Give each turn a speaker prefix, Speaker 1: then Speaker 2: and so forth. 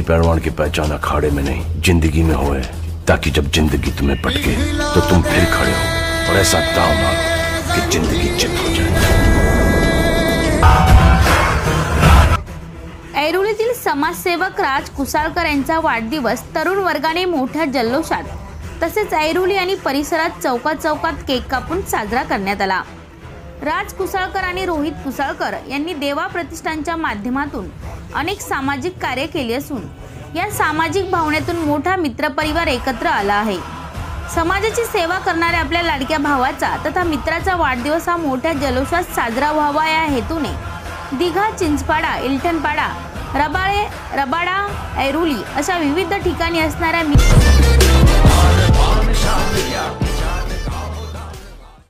Speaker 1: असली पहलवान की पहचान अखाड़े में नहीं जिंदगी में होए, ताकि जब जिंदगी तुम्हें पटके तो तुम फिर खड़े हो और ऐसा दांव मारो कि जिंदगी चित हो जाए।
Speaker 2: ऐरोलीतील समाजसेवक राज कुसाळकर यांचा वाढदिवस तरुण वर्गाने मोठ्या जल्लोषात तसेच ऐरोली आणि परिसरात चौकात केक कापून साजरा करण्यात आला। राज कुसाळकर आणि रोहित कुसाळकर यांनी देवा प्रतिष्ठानच्या माध्यमातून अनेक सामाजिक कार्य केले असून या सामाजिक भावनेतून मोठा मित्रपरिवार एकत्र आला आहे। समाजाची सेवा करणाऱ्या आपल्या लाडक्या भावाचा तथा मित्राचा वाढदिवस हा मोठ्या जल्लोषात साजरा व्हावा या हेतूने दिघा, चिंचपाडा, इल्टनपाडा, रबाळे, रबाडा, ऐरोली अशा विविध ठिकाणी असणाऱ्या